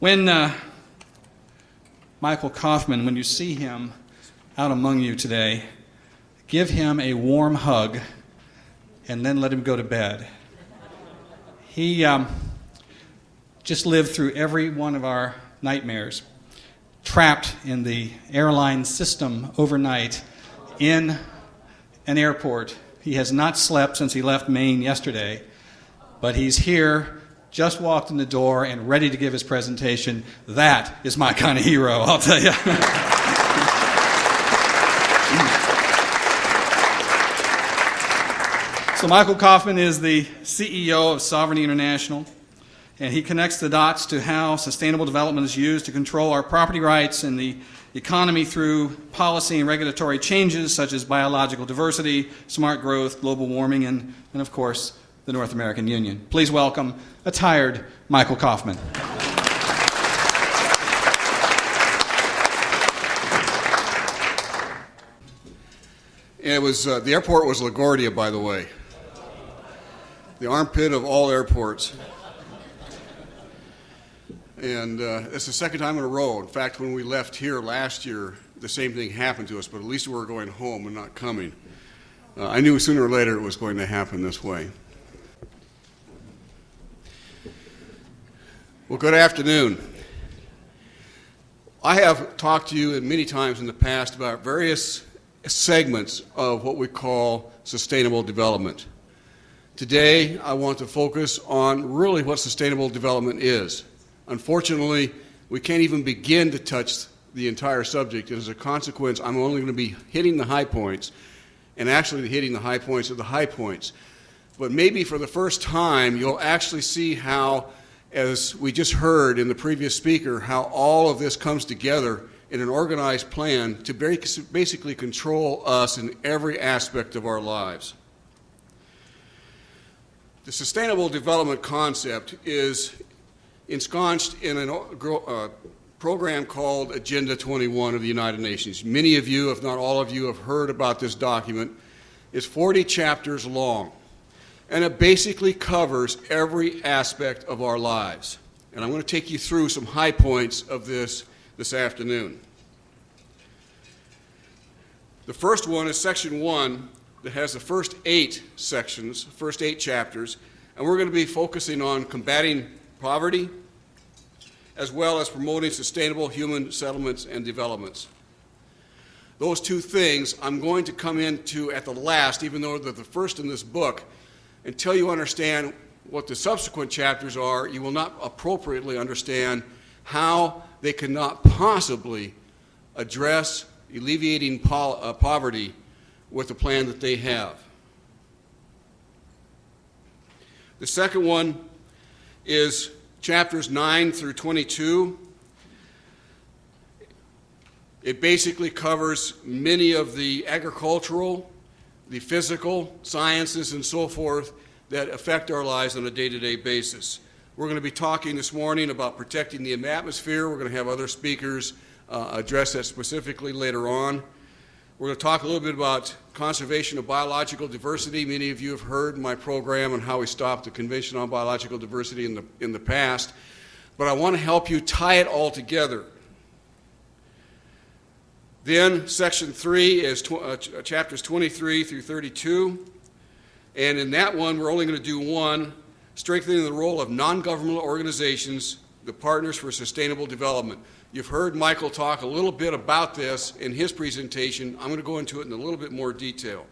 When Michael Coffman, when you see him out among you today, give him a warm hug and then let him go to bed. He just lived through every one of our nightmares, trapped in the airline system overnight in an airport. He has not slept since he left Maine yesterday, but he's here, just walked in the door and ready to give his presentation. That is my kind of hero, I'll tell you. So Michael Coffman is the CEO of Sovereignty International, and he connects the dots to how sustainable development is used to control our property rights and the economy through policy and regulatory changes such as biological diversity, smart growth, global warming, and of course, the North American Union. Please welcome a tired Michael Coffman. It was the airport was LaGuardia, by the way, the armpit of all airports. And it's the second time in a row. In fact, when we left here last year, the same thing happened to us, but at least we were going home and not coming. I knew sooner or later it was going to happen this way. Well, good afternoon. I have talked to you many times in the past about various segments of what we call sustainable development. Today, I want to focus on really what sustainable development is. Unfortunately, we can't even begin to touch the entire subject, and as a consequence, I'm only going to be hitting the high points, and actually hitting the high points of the high points. But maybe for the first time, you'll actually see how, as we just heard in the previous speaker, how all of this comes together in an organized plan to basically control us in every aspect of our lives. The sustainable development concept is ensconced in a program called Agenda 21 of the United Nations. Many of you, if not all of you, have heard about this document. It's 40 chapters long, and it basically covers every aspect of our lives. And I'm going to take you through some high points of this afternoon. The first one is Section 1 that has the first 8 sections, first 8 chapters, and we're going to be focusing on combating poverty, as well as promoting sustainable human settlements and developments. Those two things I'm going to come into at the last, even though they're the first in this book. Until you understand what the subsequent chapters are, you will not appropriately understand how they cannot possibly address alleviating poverty with the plan that they have. The second one is chapters 9 through 22. It basically covers many of the agricultural, the physical sciences, and so forth that affect our lives on a day-to-day basis. We're going to be talking this morning about protecting the atmosphere. We're going to have other speakers address that specifically later on. We're going to talk a little bit about conservation of biological diversity. Many of you have heard my program on how we stopped the Convention on Biological Diversity in the past, but I want to help you tie it all together. Then Section 3 is chapters 23 through 32, and in that one we're only going to do one, strengthening the role of non-governmental organizations, the Partners for Sustainable Development. You've heard Michael talk a little bit about this in his presentation. I'm going to go into it in a little bit more detail.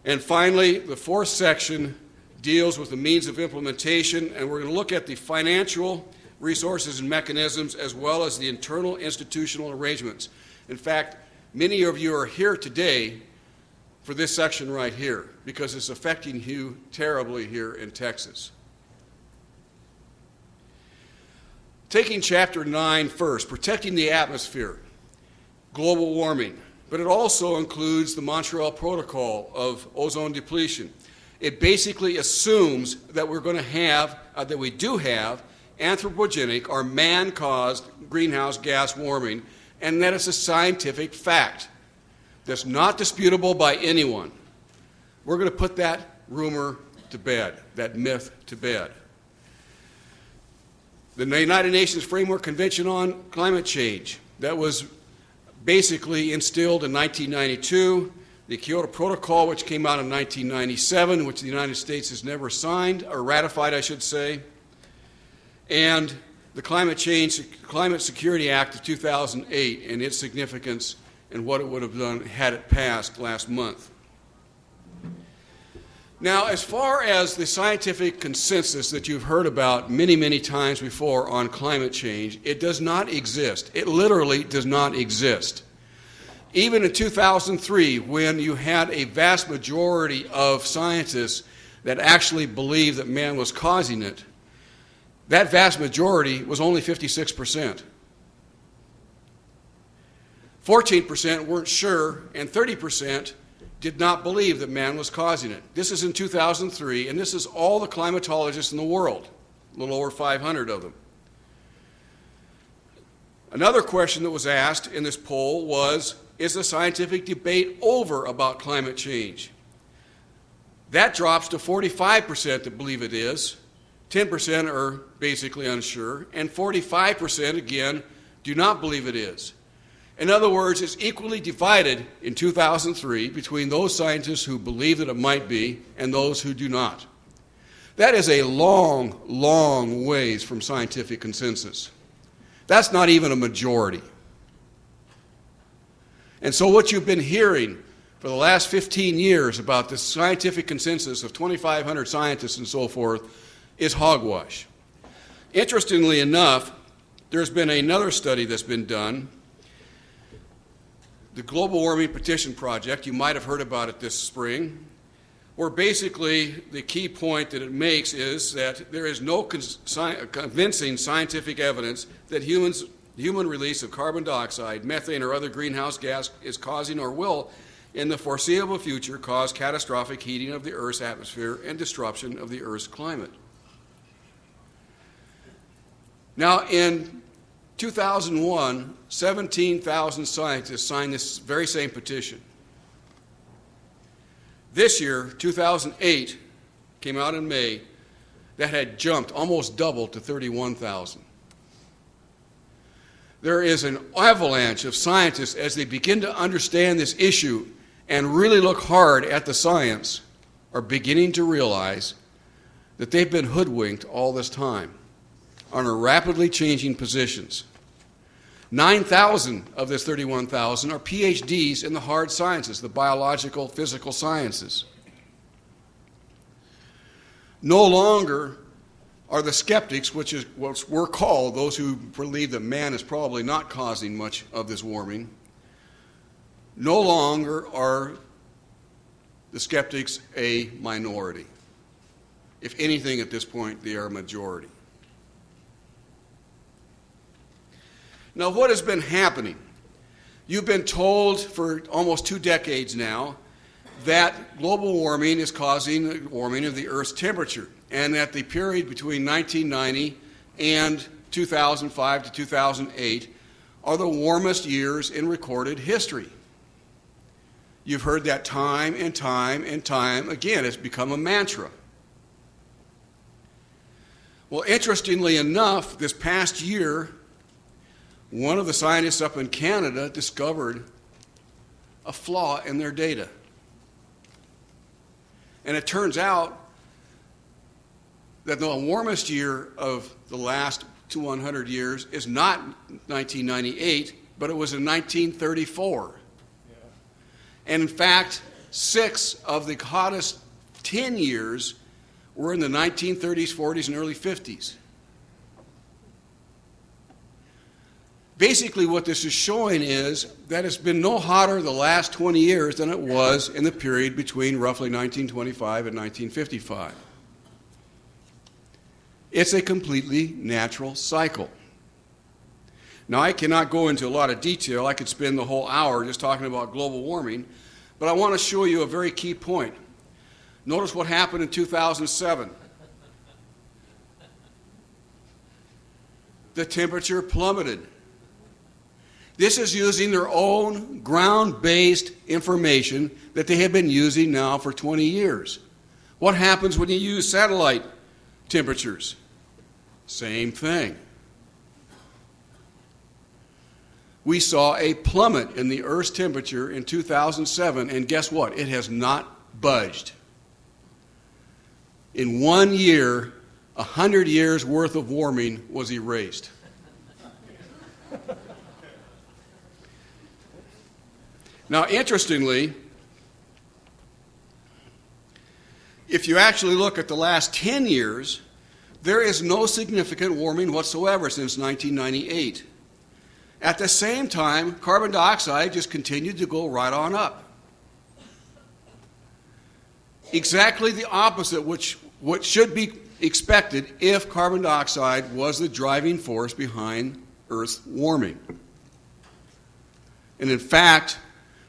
And finally, the fourth section deals with the means of implementation, and we're going to look at the financial resources and mechanisms as well as the internal institutional arrangements. In fact, many of you are here today for this section right here because it's affecting you terribly here in Texas. Taking chapter 9 first, protecting the atmosphere, global warming, but it also includes the Montreal Protocol of ozone depletion. It basically assumes that we're going to have, that we do have, anthropogenic or man-caused greenhouse gas warming, and that it's a scientific fact that's not disputable by anyone. We're going to put that rumor to bed, that myth to bed. The United Nations Framework Convention on Climate Change, that was basically instilled in 1992. The Kyoto Protocol, which came out in 1997, which the United States has never signed, or ratified, I should say, and the Climate Security Act of 2008 and its significance and what it would have done had it passed last month. Now, as far as the scientific consensus that you've heard about many, many times before on climate change, it does not exist. It literally does not exist. Even in 2003, when you had a vast majority of scientists that actually believed that man was causing it, that vast majority was only 56%. 14% weren't sure, and 30% did not believe that man was causing it. This is in 2003, and this is all the climatologists in the world, a little over 500 of them. Another question that was asked in this poll was, is the scientific debate over about climate change? That drops to 45% that believe it is, 10% are basically unsure, and 45% again do not believe it is. In other words, it's equally divided in 2003 between those scientists who believe that it might be and those who do not. That is a long, long ways from scientific consensus. That's not even a majority. And so what you've been hearing for the last 15 years about this scientific consensus of 2,500 scientists and so forth is hogwash. Interestingly enough, there's been another study that's been done, the Global Warming Petition Project. You might have heard about it this spring, where basically the key point that it makes is that there is no convincing scientific evidence that human release of carbon dioxide, methane, or other greenhouse gas is causing or will, in the foreseeable future, cause catastrophic heating of the Earth's atmosphere and disruption of the Earth's climate. Now, in 2001, 17,000 scientists signed this very same petition. This year, 2008, came out in May, that had jumped, almost doubled to 31,000. There is an avalanche of scientists as they begin to understand this issue and really look hard at the science, are beginning to realize that they've been hoodwinked all this time on our rapidly changing positions. 9,000 of this 31,000 are PhDs in the hard sciences, the biological, physical sciences. No longer are the skeptics, which is what we're called, those who believe that man is probably not causing much of this warming, no longer are the skeptics a minority. If anything, at this point, they are a majority. Now, what has been happening? You've been told for almost 2 decades now that global warming is causing the warming of the Earth's temperature, and that the period between 1990 and 2005 to 2008 are the warmest years in recorded history. You've heard that time and time and time again. It's become a mantra. Well, interestingly enough, this past year, one of the scientists up in Canada discovered a flaw in their data. And it turns out that the warmest year of the last 100 years is not 1998, but it was in 1934. Yeah. And in fact, 6 of the hottest 10 years were in the 1930s, 40s, and early 50s. Basically, what this is showing is that it's been no hotter the last 20 years than it was in the period between roughly 1925 and 1955. It's a completely natural cycle. Now, I cannot go into a lot of detail. I could spend the whole hour just talking about global warming, but I want to show you a very key point. Notice what happened in 2007. The temperature plummeted. This is using their own ground-based information that they have been using now for 20 years. What happens when you use satellite temperatures? Same thing. We saw a plummet in the Earth's temperature in 2007, and guess what? It has not budged. In 1 year, 100 years' worth of warming was erased. Now, interestingly, if you actually look at the last 10 years, there is no significant warming whatsoever since 1998. At the same time, carbon dioxide just continued to go right on up. Exactly the opposite what should be expected if carbon dioxide was the driving force behind Earth's warming. And in fact,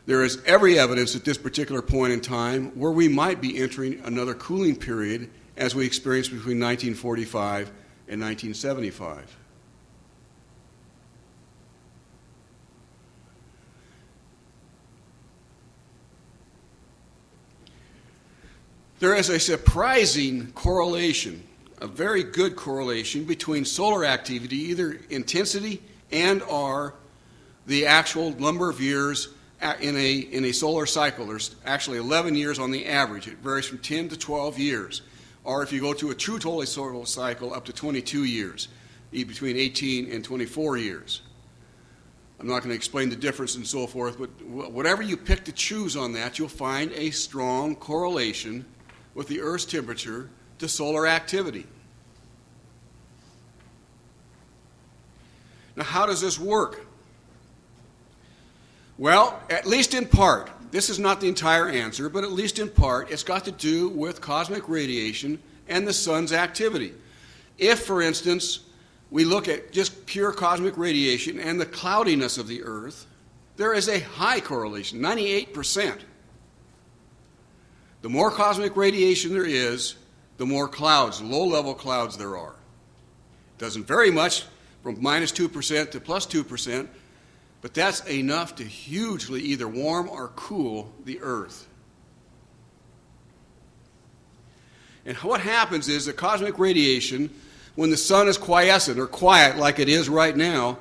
there is every evidence at this particular point in time where we might be entering another cooling period as we experienced between 1945 and 1975. There is a surprising correlation, a very good correlation between solar activity, either intensity and or the actual number of years in a solar cycle. There's actually 11 years on the average. It varies from 10 to 12 years. Or if you go to a true total solar cycle, up to 22 years, between 18 and 24 years. I'm not going to explain the difference and so forth, but whatever you pick to choose on that, you'll find a strong correlation with the Earth's temperature to solar activity. Now, how does this work? Well, at least in part, this is not the entire answer, but at least in part, it's got to do with cosmic radiation and the sun's activity. If, for instance, we look at just pure cosmic radiation and the cloudiness of the Earth, there is a high correlation, 98%. The more cosmic radiation there is, the more clouds, low-level clouds there are. It doesn't vary much from -2% to +2%, but that's enough to hugely either warm or cool the Earth. And what happens is the cosmic radiation, when the sun is quiescent or quiet like it is right now,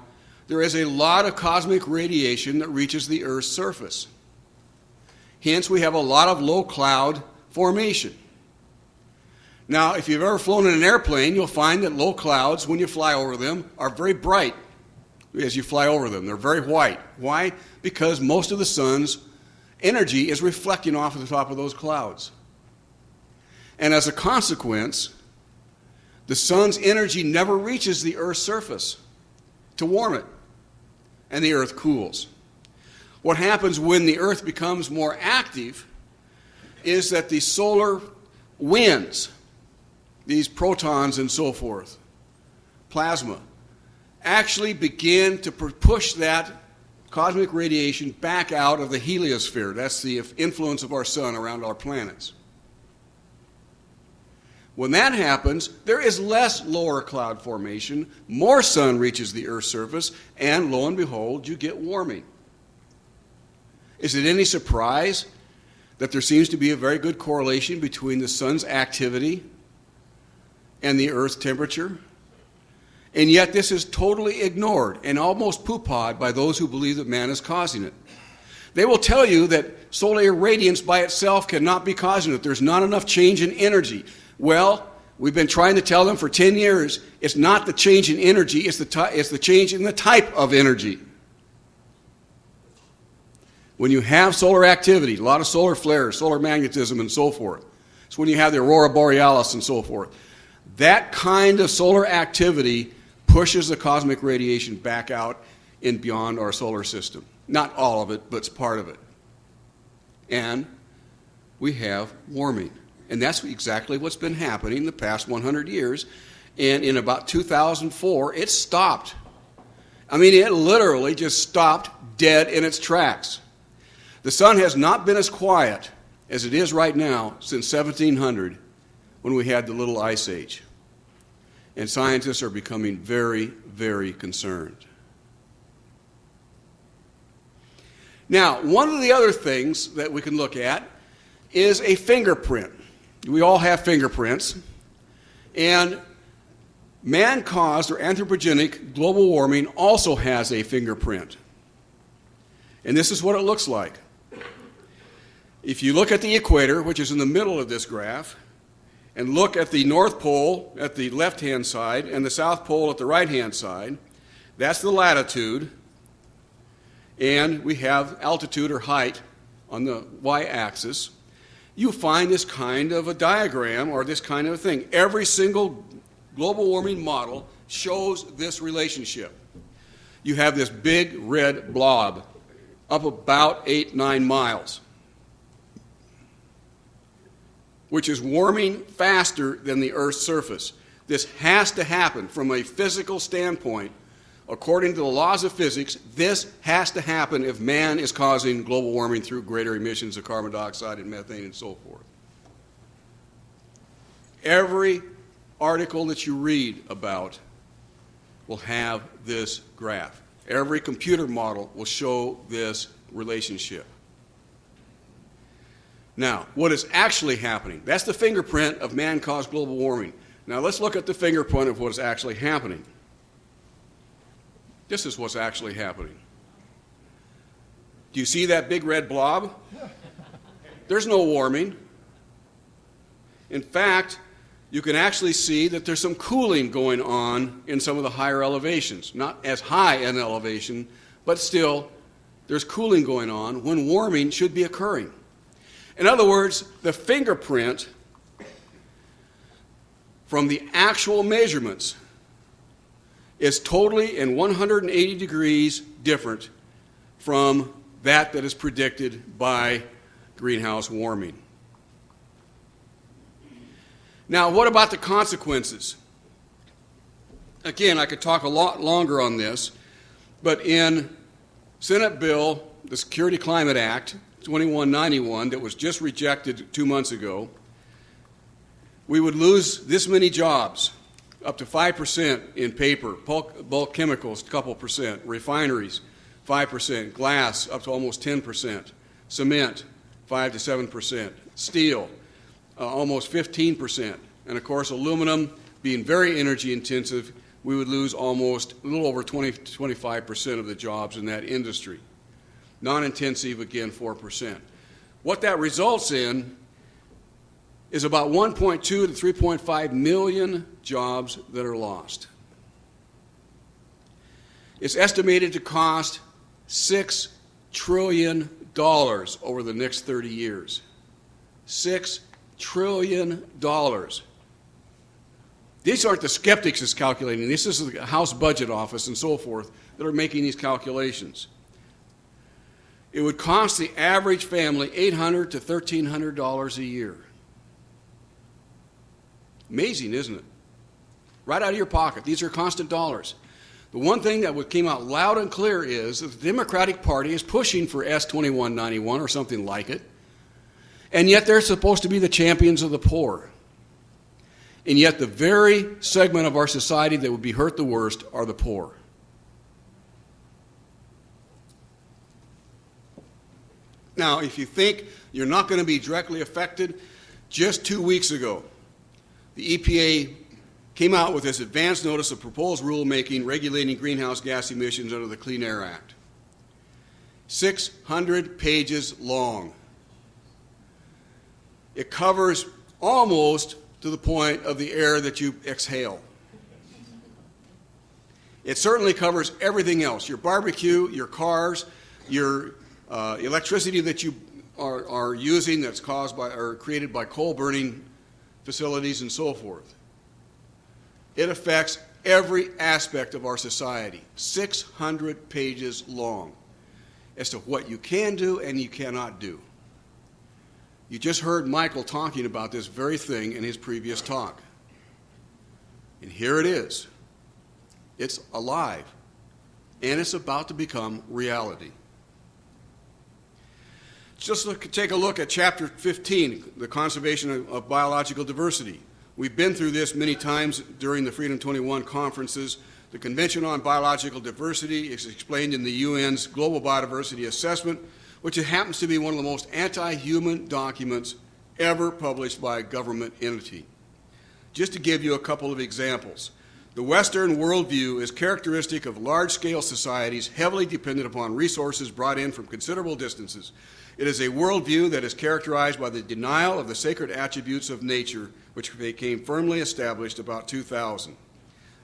there is a lot of cosmic radiation that reaches the Earth's surface. Hence, we have a lot of low cloud formation. Now, if you've ever flown in an airplane, you'll find that low clouds, when you fly over them, are very bright as you fly over them. They're very white. Why? Because most of the sun's energy is reflecting off of the top of those clouds. And as a consequence, the sun's energy never reaches the Earth's surface to warm it, and the Earth cools. What happens when the Earth becomes more active is that the solar winds, these protons and so forth, plasma, actually begin to push that cosmic radiation back out of the heliosphere. That's the influence of our sun around our planets. When that happens, there is less lower cloud formation, more sun reaches the Earth's surface, and lo and behold, you get warming. Is it any surprise that there seems to be a very good correlation between the sun's activity and the Earth's temperature? And yet this is totally ignored and almost poo-pawed by those who believe that man is causing it. They will tell you that solar radiance by itself cannot be causing it. There's not enough change in energy. Well, we've been trying to tell them for 10 years, it's not the change in energy, it's the change in the type of energy. When you have solar activity, a lot of solar flares, solar magnetism, and so forth, it's when you have the aurora borealis and so forth. That kind of solar activity pushes the cosmic radiation back out and beyond our solar system. Not all of it, but it's part of it. And we have warming. And that's exactly what's been happening the past 100 years. And in about 2004, it stopped. I mean, it literally just stopped dead in its tracks. The sun has not been as quiet as it is right now since 1700, when we had the little ice age. And scientists are becoming very, very concerned. Now, one of the other things that we can look at is a fingerprint. We all have fingerprints. And Man-caused or anthropogenic global warming also has a fingerprint. And this is what it looks like. If you look at the equator, which is in the middle of this graph, and look at the North Pole at the left-hand side and the South Pole at the right-hand side, that's the latitude, and we have altitude or height on the y-axis. You find this kind of a diagram or this kind of a thing. Every single global warming model shows this relationship. You have this big red blob up about 8-9 miles, which is warming faster than the Earth's surface. This has to happen from a physical standpoint. According to the laws of physics, this has to happen if man is causing global warming through greater emissions of carbon dioxide and methane and so forth. Every article that you read about will have this graph. Every computer model will show this relationship. Now, what is actually happening? That's the fingerprint of man-caused global warming. Now, let's look at the fingerprint of what is actually happening. This is what's actually happening. Do you see that big red blob? There's no warming. In fact, you can actually see that there's some cooling going on in some of the higher elevations. Not as high an elevation, but still, there's cooling going on when warming should be occurring. In other words, the fingerprint from the actual measurements is totally and 180 degrees different from that is predicted by greenhouse warming. Now, what about the consequences? Again, I could talk a lot longer on this, but in Senate Bill, the Security Climate Act, 2191, that was just rejected 2 months ago, we would lose this many jobs, up to 5% in paper, bulk chemicals, a couple percent, refineries, 5%, glass, up to almost 10%, cement, 5 to 7%, steel, almost 15%, and of course aluminum, being very energy intensive, we would lose almost a little over 20 to 25% of the jobs in that industry. Non-intensive, again, 4%. What that results in is about 1.2 to 3.5 million jobs that are lost. It's estimated to cost $6 trillion over the next 30 years. $6 trillion. These aren't the skeptics that's calculating. This is the House Budget Office and so forth that are making these calculations. It would cost the average family $800 to $1,300 a year. Amazing, isn't it? Right out of your pocket. These are constant dollars. The one thing that came out loud and clear is that the Democratic Party is pushing for S2191 or something like it, and yet they're supposed to be the champions of the poor. And yet the very segment of our society that would be hurt the worst are the poor. Now, if you think you're not going to be directly affected, just 2 weeks ago, the EPA came out with this advance notice of proposed rulemaking regulating greenhouse gas emissions under the Clean Air Act. 600 pages long. It covers almost to the point of the air that you exhale. It certainly covers everything else, your barbecue, your cars, your electricity that you are using that's caused by or created by coal burning facilities and so forth. It affects every aspect of our society, 600 pages long, as to what you can do and you cannot do. You just heard Michael talking about this very thing in his previous talk. And here it is. It's alive, and it's about to become reality. Just take a look at Chapter 15, the conservation of biological diversity. We've been through this many times during the Freedom 21 conferences. The Convention on Biological Diversity is explained in the UN's Global Biodiversity Assessment, which happens to be one of the most anti-human documents ever published by a government entity. Just to give you a couple of examples, The Western worldview is characteristic of large-scale societies heavily dependent upon resources brought in from considerable distances. It is a worldview that is characterized by the denial of the sacred attributes of nature, which became firmly established about 2,000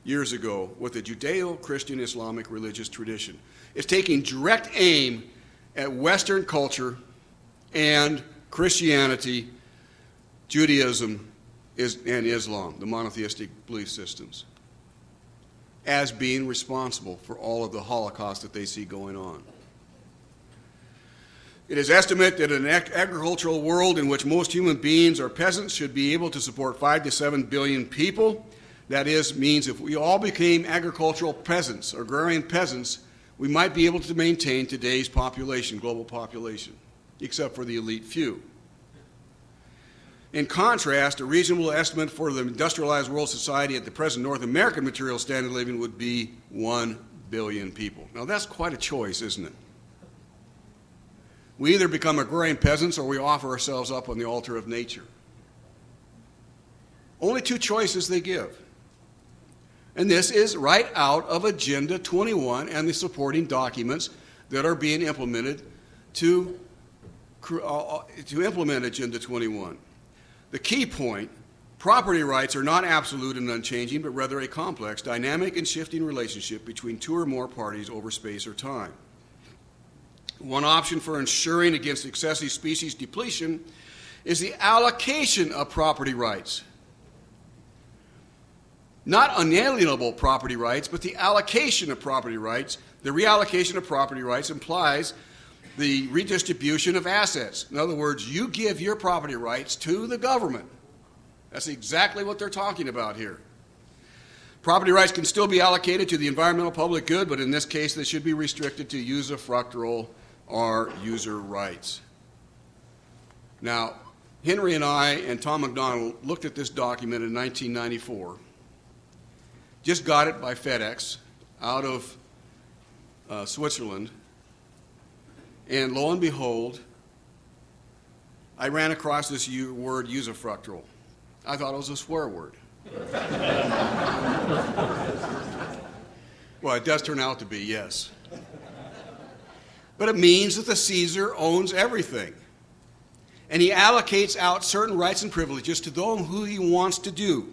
years ago with the Judeo-Christian Islamic religious tradition. It's taking direct aim at Western culture and Christianity, Judaism, and Islam, the monotheistic belief systems, as being responsible for all of the Holocaust that they see going on. It is estimated that in an agricultural world in which most human beings are peasants should be able to support 5 to 7 billion people. That means if we all became agricultural peasants, or agrarian peasants, we might be able to maintain today's population, global population, except for the elite few. In contrast, a reasonable estimate for the industrialized world society at the present North American material standard of living would be 1 billion people. Now that's quite a choice, isn't it? We either become agrarian peasants or we offer ourselves up on the altar of nature. Only two choices they give. And this is right out of Agenda 21 and the supporting documents that are being implemented to implement Agenda 21. The key point, property rights are not absolute and unchanging, but rather a complex, dynamic, and shifting relationship between two or more parties over space or time. One option for ensuring against excessive species depletion is the allocation of property rights. Not unalienable property rights, but the allocation of property rights. The reallocation of property rights implies the redistribution of assets. In other words, you give your property rights to the government. That's exactly what they're talking about here. Property rights can still be allocated to the environmental public good, but in this case they should be restricted to usufructual or user rights. Now, Henry and I and Tom McDonald looked at this document in 1994. Just got it by FedEx out of Switzerland. And lo and behold, I ran across this word usufructual. I thought it was a swear word. Well, it does turn out to be, yes. But it means that the Caesar owns everything. And he allocates out certain rights and privileges to those who he wants to do.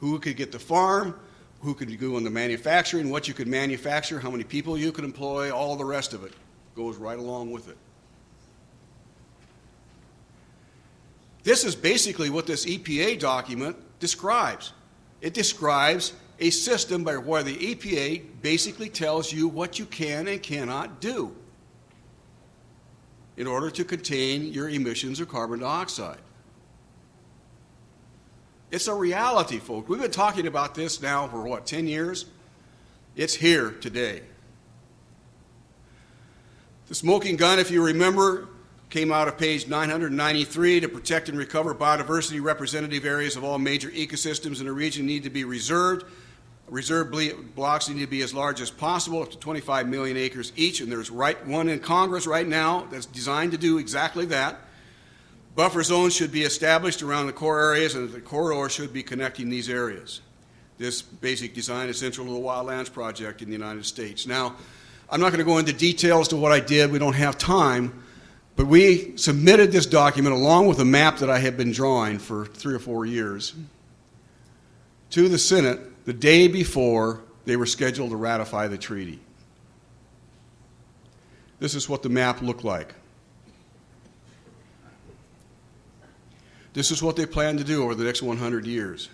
Who could get the farm, who could go into manufacturing, what you could manufacture, how many people you could employ, all the rest of it goes right along with it. This is basically what this EPA document describes. It describes a system by where the EPA basically tells you what you can and cannot do in order to contain your emissions of carbon dioxide. It's a reality, folks. We've been talking about this now for, 10 years? It's here today. The smoking gun, if you remember, came out of page 993. To protect and recover biodiversity, representative areas of all major ecosystems in a region need to be reserved. Reserve blocks need to be as large as possible, up to 25 million acres each, and there's one in Congress right now that's designed to do exactly that. Buffer zones should be established around the core areas, and the corridor should be connecting these areas. This basic design is central to the Wildlands Project in the United States. Now, I'm not going to go into details to what I did. We don't have time. But we submitted this document along with a map that I had been drawing for 3 or 4 years to the Senate the day before they were scheduled to ratify the treaty. This is what the map looked like. This is what they plan to do over the next 100 years.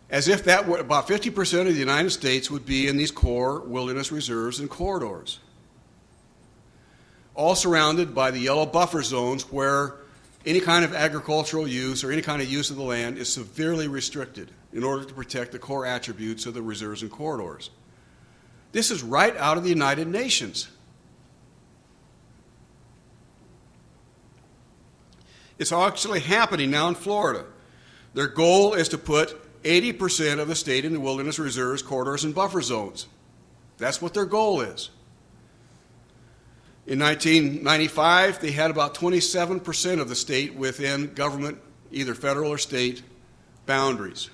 As if that were about 50% of the United States would be in these core wilderness reserves and corridors, all surrounded by the yellow buffer zones where any kind of agricultural use or any kind of use of the land is severely restricted in order to protect the core attributes of the reserves and corridors. This is right out of the United Nations. It's actually happening now in Florida. Their goal is to put 80% of the state into wilderness reserves, corridors, and buffer zones. That's what their goal is. In 1995, they had about 27% of the state within government, either federal or state, boundaries.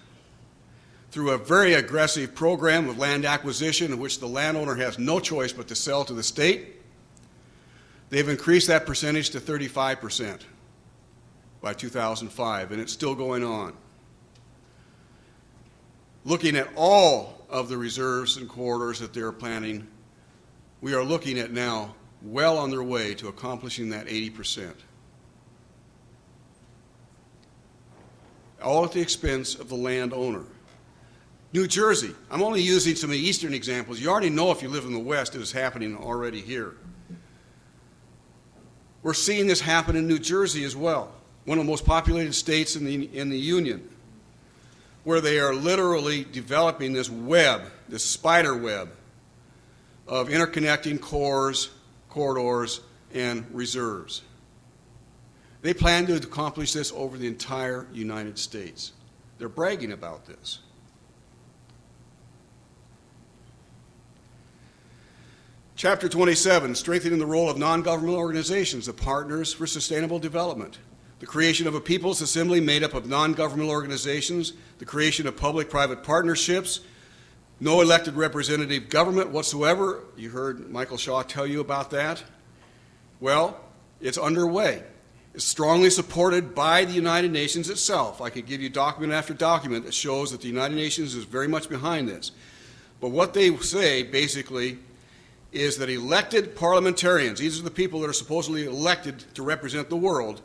Through a very aggressive program of land acquisition in which the landowner has no choice but to sell to the state, they've increased that percentage to 35% by 2005, and it's still going on. Looking at all of the reserves and corridors that they're planning, we are looking at now well on their way to accomplishing that 80%. All at the expense of the landowner. New Jersey, I'm only using some of the eastern examples. You already know if you live in the West it is happening already here. We're seeing this happen in New Jersey as well, one of the most populated states in the Union, where they are literally developing this web, this spider web of interconnecting corridors, and reserves. They plan to accomplish this over the entire United States. They're bragging about this. Chapter 27, strengthening the role of non-governmental organizations, the Partners for Sustainable Development. The creation of a people's assembly made up of non-governmental organizations, the creation of public-private partnerships, no elected representative government whatsoever. You heard Michael Shaw tell you about that. Well, it's underway. It's strongly supported by the United Nations itself. I could give you document after document that shows that the United Nations is very much behind this. But what they say, basically, is that elected parliamentarians, these are the people that are supposedly elected to represent the world,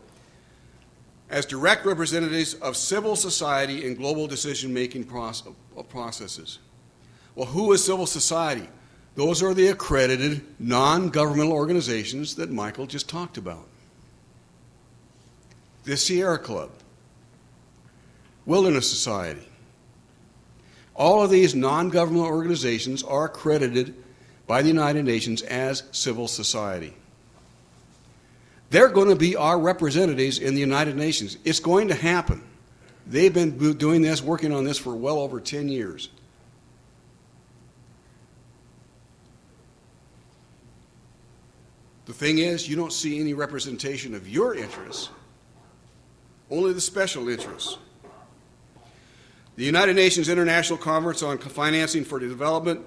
as direct representatives of civil society in global decision-making processes. Well, who is civil society? Those are the accredited non-governmental organizations that Michael just talked about. The Sierra Club, Wilderness Society. All of these non-governmental organizations are accredited by the United Nations as civil society. They're going to be our representatives in the United Nations. It's going to happen. They've been doing this, working on this for well over 10 years. The thing is, you don't see any representation of your interests, only the special interests. The United Nations International Conference on Financing for Development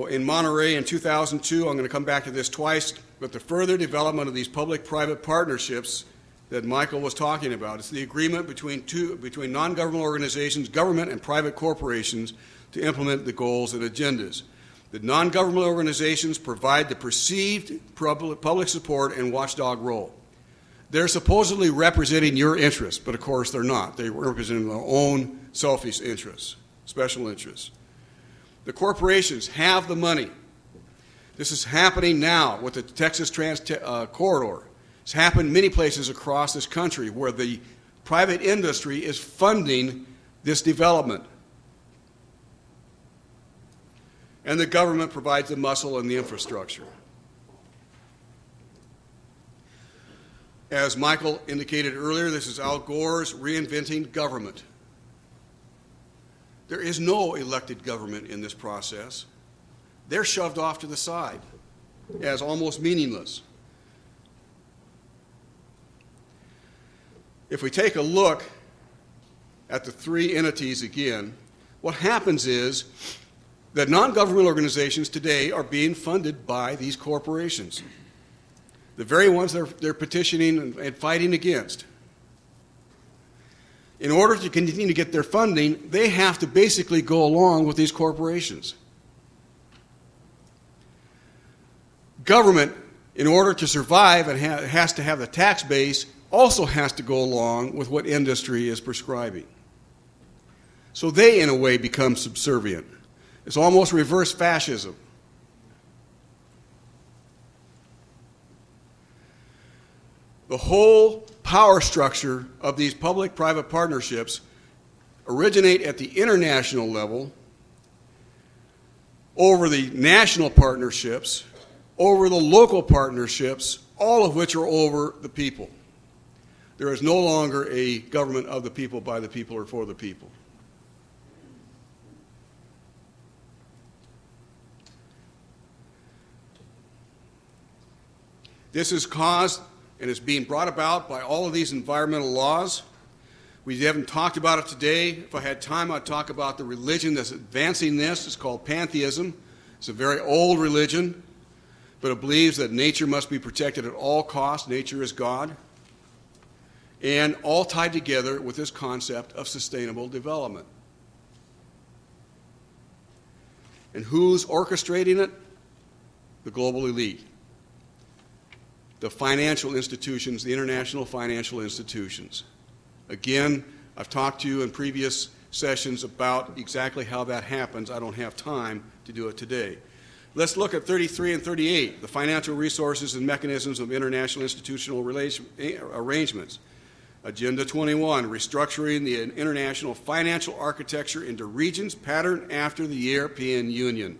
in Monterey in 2002, I'm going to come back to this twice, but the further development of these public-private partnerships that Michael was talking about. It's the agreement between non-governmental organizations, government, and private corporations to implement the goals and agendas. The non-governmental organizations provide the perceived public support and watchdog role. They're supposedly representing your interests, but of course they're not. They're representing their own selfish interests, special interests. The corporations have the money. This is happening now with the Texas Corridor. It's happened many places across this country where the private industry is funding this development. And the government provides the muscle and the infrastructure. As Michael indicated earlier, this is Al Gore's Reinventing Government. There is no elected government in this process. They're shoved off to the side as almost meaningless. If we take a look at the three entities again, what happens is that non-governmental organizations today are being funded by these corporations, the very ones they're petitioning and fighting against. In order to continue to get their funding, they have to basically go along with these corporations. Government, in order to survive and has to have the tax base, also has to go along with what industry is prescribing. So they, in a way, become subservient. It's almost reverse fascism. The whole power structure of these public-private partnerships originate at the international level, over the national partnerships, over the local partnerships, all of which are over the people. There is no longer a government of the people, by the people, or for the people. This is caused and is being brought about by all of these environmental laws, We haven't talked about it today. If I had time, I'd talk about the religion that's advancing this. It's called pantheism. It's a very old religion, but it believes that nature must be protected at all costs. Nature is God. And all tied together with this concept of sustainable development. And who's orchestrating it? The global elite. The financial institutions, the international financial institutions. Again, I've talked to you in previous sessions about exactly how that happens. I don't have time to do it today. Let's look at 33 and 38, the financial resources and mechanisms of international institutional arrangements. Agenda 21, restructuring the international financial architecture into regions patterned after the European Union.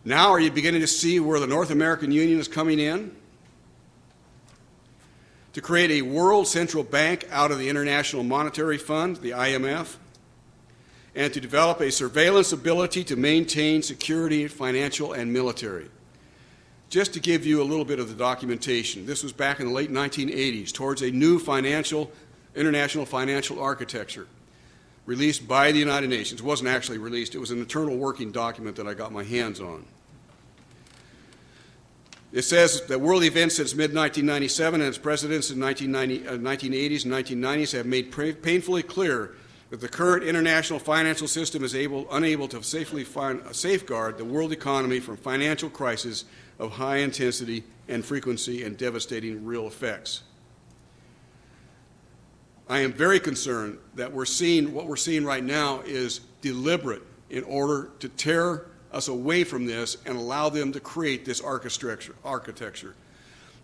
Now are you beginning to see where the North American Union is coming in? To create a world central bank out of the International Monetary Fund, the IMF, and to develop a surveillance ability to maintain security, financial and military. Just to give you a little bit of the documentation, this was back in the late 1980s, towards a new international financial architecture released by the United Nations. It wasn't actually released, it was an internal working document that I got my hands on. It says that world events since mid-1997 and its presidents in 1980s and 1990s have made painfully clear that the current international financial system is unable to safely safeguard the world economy from financial crises of high intensity and frequency and devastating real effects. I am very concerned that what we're seeing right now is deliberate in order to tear us away from this and allow them to create this architecture.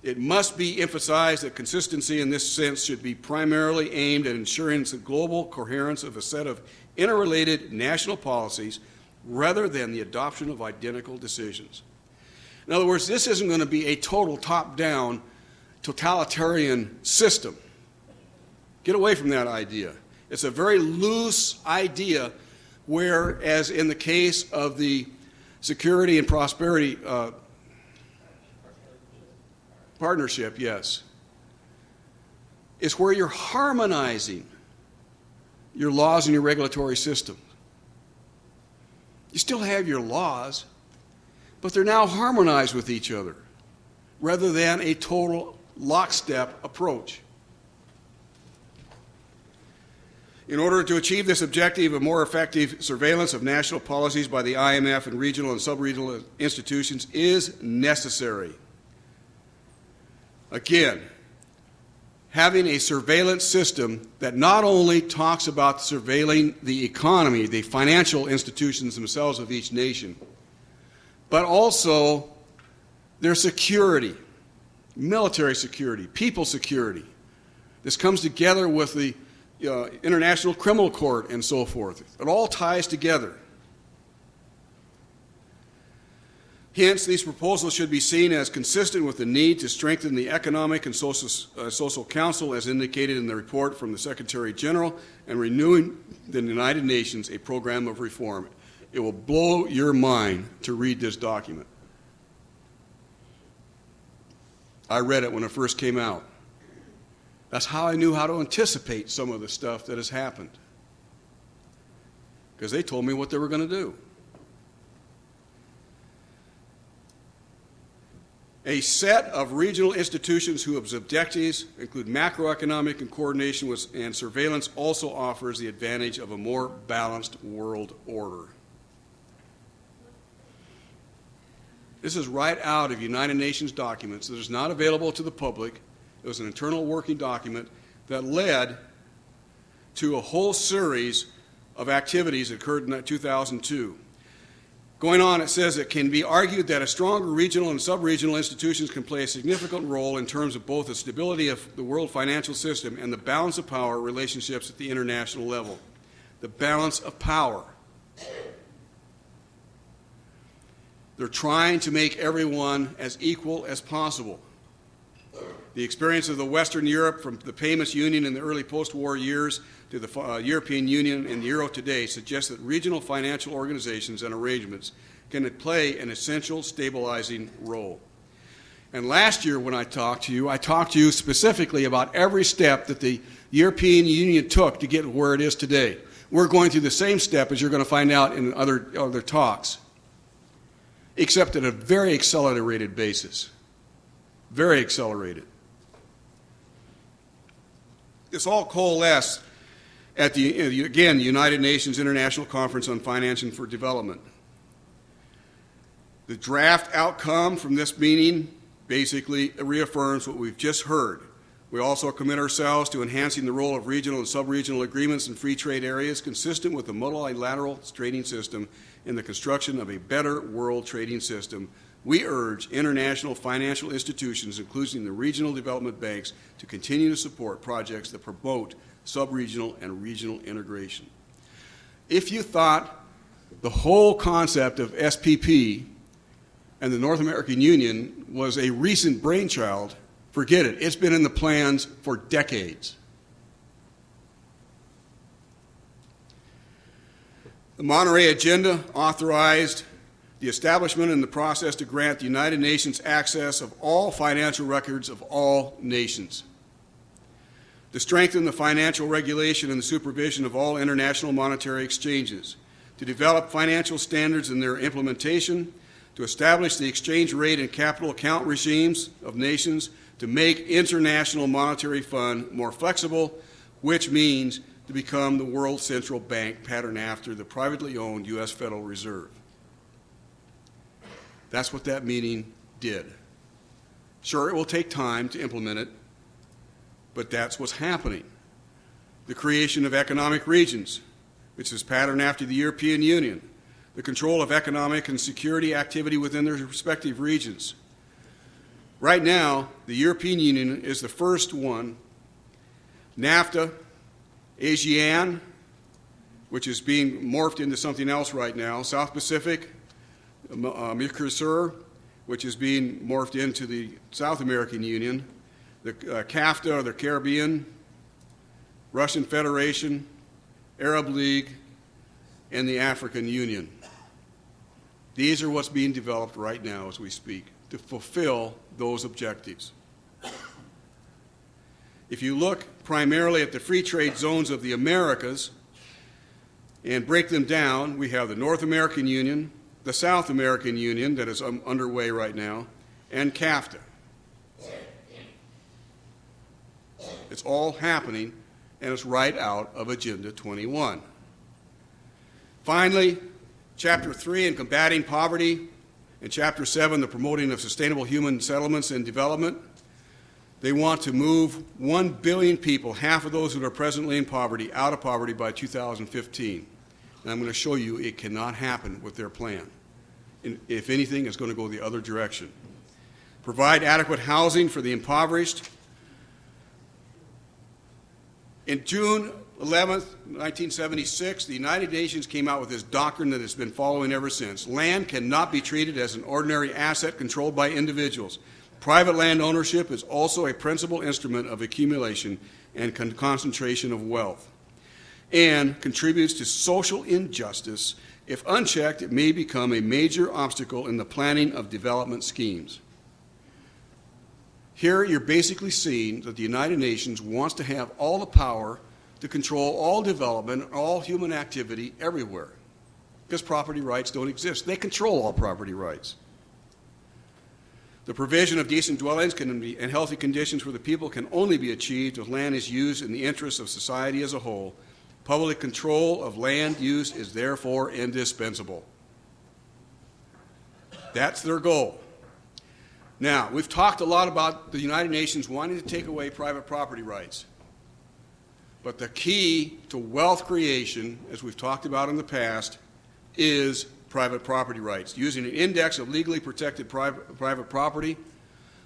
It must be emphasized that consistency in this sense should be primarily aimed at ensuring the global coherence of a set of interrelated national policies rather than the adoption of identical decisions. In other words, this isn't going to be a total top-down totalitarian system. Get away from that idea. It's a very loose idea where, as in the case of the Security and Prosperity Partnership, yes, it's where you're harmonizing your laws and your regulatory system. You still have your laws, but they're now harmonized with each other rather than a total lockstep approach. In order to achieve this objective, a more effective surveillance of national policies by the IMF and regional and sub-regional institutions is necessary. Again, having a surveillance system that not only talks about surveilling the economy, the financial institutions themselves of each nation, but also their security, military security, people security. This comes together with the International Criminal Court and so forth. It all ties together. Hence, these proposals should be seen as consistent with the need to strengthen the Economic and Social Council as indicated in the report from the Secretary General and renewing the United Nations a program of reform. It will blow your mind to read this document. I read it when it first came out. That's how I knew how to anticipate some of the stuff that has happened. Because they told me what they were going to do. A set of regional institutions whose objectives include macroeconomic and coordination and surveillance also offers the advantage of a more balanced world order. This is right out of United Nations documents that is not available to the public. It was an internal working document that led to a whole series of activities that occurred in 2002. Going on, it says it can be argued that a stronger regional and sub-regional institutions can play a significant role in terms of both the stability of the world financial system and the balance of power relationships at the international level. The balance of power. They're trying to make everyone as equal as possible. The experience of the Western Europe from the payments union in the early post-war years to the European Union and the Euro today suggests that regional financial organizations and arrangements can play an essential stabilizing role. And last year when I talked to you specifically about every step that the European Union took to get where it is today. We're going through the same step, as you're going to find out in other talks, except at a very accelerated basis. Very accelerated. This all coalesced at the United Nations International Conference on Financing for Development. The draft outcome from this meeting basically reaffirms what we've just heard. We also commit ourselves to enhancing the role of regional and sub-regional agreements in free trade areas consistent with the multilateral trading system and the construction of a better world trading system. We urge international financial institutions, including the regional development banks, to continue to support projects that promote sub-regional and regional integration. If you thought the whole concept of SPP and the North American Union was a recent brainchild, forget it. It's been in the plans for decades. The Monterey Agenda authorized the establishment and the process to grant the United Nations access of all financial records of all nations, to strengthen the financial regulation and the supervision of all international monetary exchanges, to develop financial standards and their implementation, to establish the exchange rate and capital account regimes of nations, to make International Monetary Fund more flexible, which means to become the world central bank patterned after the privately owned U.S. Federal Reserve. That's what that meeting did. Sure, it will take time to implement it, but that's what's happening. The creation of economic regions, which is patterned after the European Union, the control of economic and security activity within their respective regions. Right now, the European Union is the first one. NAFTA, ASEAN, which is being morphed into something else right now, South Pacific, Mercosur, which is being morphed into the South American Union, the CAFTA, or the Caribbean, Russian Federation, Arab League, and the African Union. These are what's being developed right now as we speak to fulfill those objectives. If you look primarily at the free trade zones of the Americas and break them down, we have the North American Union, the South American Union that is underway right now, and CAFTA. It's all happening, and it's right out of Agenda 21. Finally, Chapter 3 in combating poverty, and Chapter 7, the promoting of sustainable human settlements and development. They want to move 1 billion people, half of those that are presently in poverty, out of poverty by 2015. And I'm going to show you it cannot happen with their plan. And if anything, it's going to go the other direction. Provide adequate housing for the impoverished. In June 11th, 1976, the United Nations came out with this doctrine that it's been following ever since. Land cannot be treated as an ordinary asset controlled by individuals. Private land ownership is also a principal instrument of accumulation and concentration of wealth, and contributes to social injustice. If unchecked, it may become a major obstacle in the planning of development schemes. Here you're basically seeing that the United Nations wants to have all the power to control all development, all human activity everywhere, because property rights don't exist. They control all property rights. The provision of decent dwellings and healthy conditions for the people can only be achieved if land is used in the interests of society as a whole. Public control of land use is therefore indispensable. That's their goal. Now, we've talked a lot about the United Nations wanting to take away private property rights. But the key to wealth creation, as we've talked about in the past, is private property rights. Using an index of legally protected private property,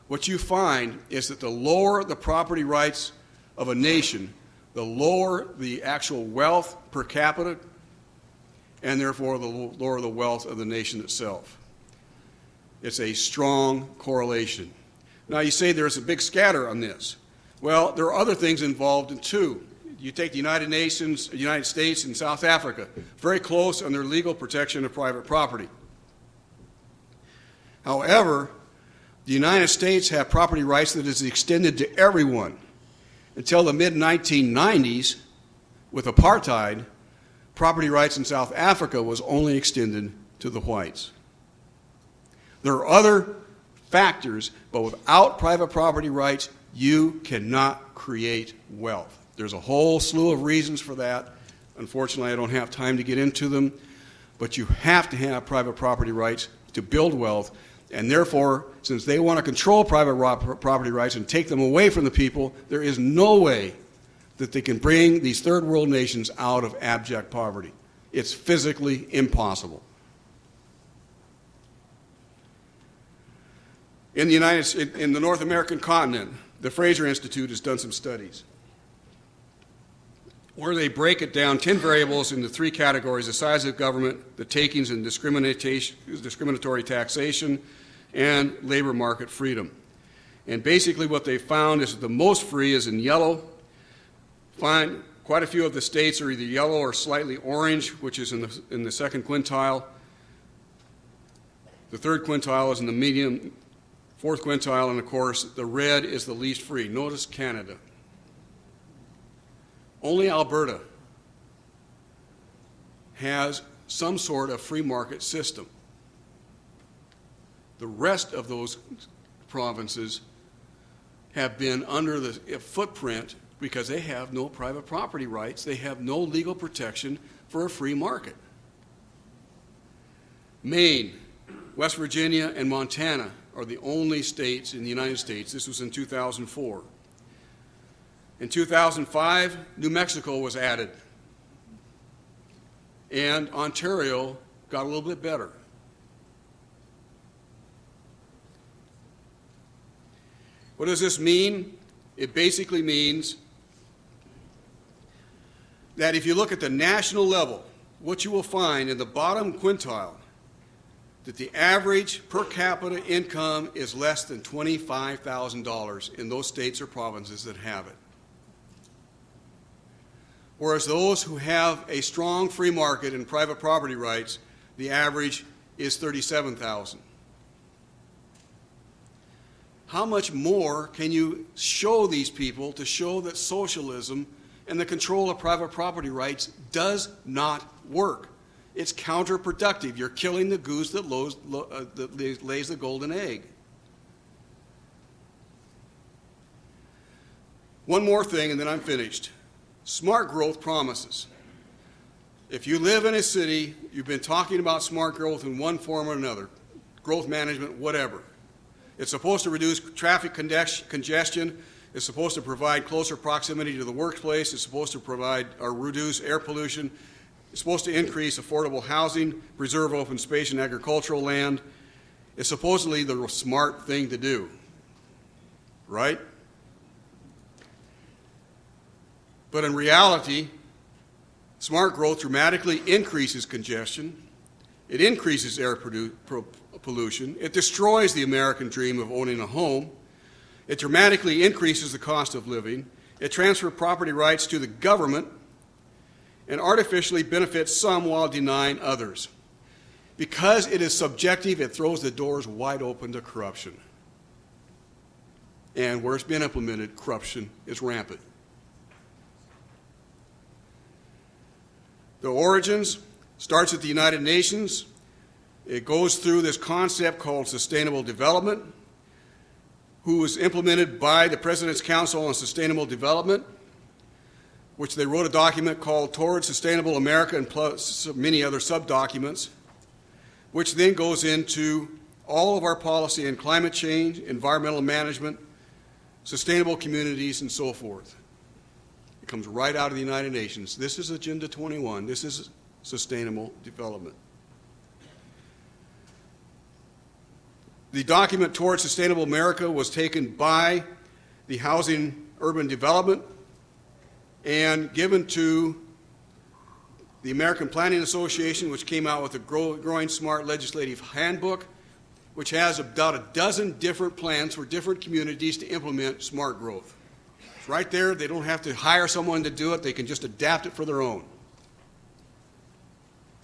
what you find is that the lower the property rights of a nation, the lower the actual wealth per capita, and therefore the lower the wealth of the nation itself. It's a strong correlation. Now you say there's a big scatter on this. Well, there are other things involved in too. You take the United Nations, the United States, and South Africa, very close on their legal protection of private property. However, The United States have property rights that is extended to everyone. Until the mid-1990s, with apartheid, property rights in South Africa was only extended to the whites. There are other factors, but without private property rights, you cannot create wealth. There's a whole slew of reasons for that. Unfortunately, I don't have time to get into them, but you have to have private property rights to build wealth. And therefore, since they want to control private property rights and take them away from the people, there is no way that they can bring these third world nations out of abject poverty. It's physically impossible. In the North American continent, the Fraser Institute has done some studies where they break it down 10 variables into 3 categories: the size of government, the takings and discriminatory taxation, and labor market freedom. And basically what they found is that the most free is in yellow. Find quite a few of the states are either yellow or slightly orange, which is in the second quintile. The third quintile is in the medium, fourth quintile, and of course the red is the least free. Notice Canada. Only Alberta has some sort of free market system. The rest of those provinces have been under the footprint because they have no private property rights. They have no legal protection for a free market. Maine, West Virginia, and Montana are the only states in the United States. This was in 2004. In 2005, New Mexico was added, and Ontario got a little bit better. What does this mean? It basically means that if you look at the national level, what you will find in the bottom quintile, that the average per capita income is less than $25,000 in those states or provinces that have it. Whereas those who have a strong free market and private property rights, the average is $37,000. How much more can you show these people to show that socialism and the control of private property rights does not work? It's counterproductive. You're killing the goose that lays the golden egg. One more thing and then I'm finished. Smart growth promises. If you live in a city, you've been talking about smart growth in one form or another, growth management, whatever. It's supposed to reduce traffic congestion. It's supposed to provide closer proximity to the workplace. It's supposed to provide or reduce air pollution. It's supposed to increase affordable housing, preserve open space and agricultural land. It's supposedly the smart thing to do, right? But in reality, smart growth dramatically increases congestion. It increases air pollution. It destroys the American dream of owning a home. It dramatically increases the cost of living. It transfers property rights to the government and artificially benefits some while denying others. Because it is subjective, it throws the doors wide open to corruption. And where it's been implemented, corruption is rampant. The origins starts at the United Nations. It goes through this concept called sustainable development, who was implemented by the President's Council on Sustainable Development, which they wrote a document called Towards Sustainable America and plus many other sub-documents, which then goes into all of our policy in climate change, environmental management, sustainable communities, and so forth. It comes right out of the United Nations. This is Agenda 21. This is sustainable development. The document Towards Sustainable America was taken by the Housing Urban Development and given to the American Planning Association, which came out with a Growing Smart Legislative Handbook, which has about a dozen different plans for different communities to implement smart growth. It's right there. They don't have to hire someone to do it. They can just adapt it for their own.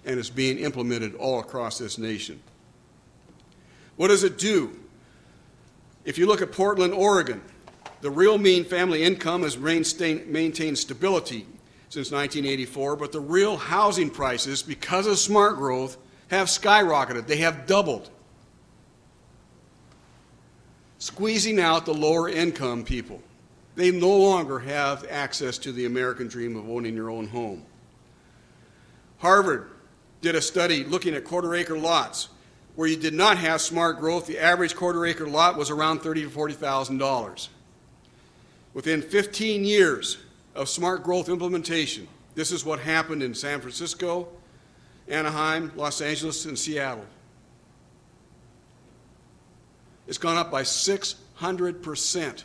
And it's being implemented all across this nation. What does it do? If you look at Portland, Oregon, the real mean family income has maintained stability since 1984, but the real housing prices, because of smart growth, have skyrocketed. They have doubled, squeezing out the lower income people. They no longer have access to the American dream of owning your own home. Harvard did a study looking at quarter-acre lots. Where you did not have smart growth, the average quarter-acre lot was around $30,000 to $40,000. Within 15 years of smart growth implementation, this is what happened in San Francisco, Anaheim, Los Angeles, and Seattle. It's gone up by 600%.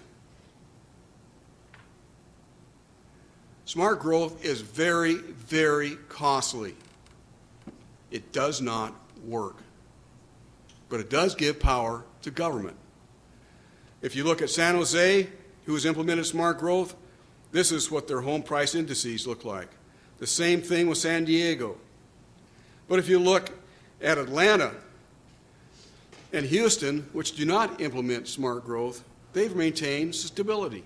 Smart growth is very, very costly. It does not work. But it does give power to government. If you look at San Jose, who has implemented smart growth, this is what their home price indices look like. The same thing with San Diego. But if you look at Atlanta and Houston, which do not implement smart growth, they've maintained stability.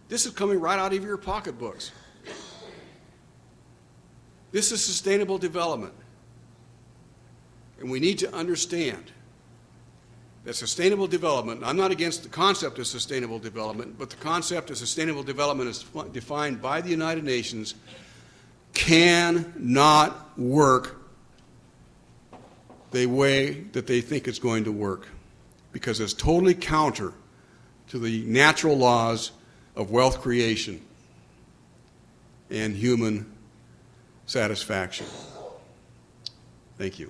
This is coming right out of your pocketbooks. This is sustainable development. And we need to understand that sustainable development, I'm not against the concept of sustainable development, but the concept of sustainable development as defined by the United Nations cannot work the way that they think it's going to work, because it's totally counter to the natural laws of wealth creation and human satisfaction. Thank you.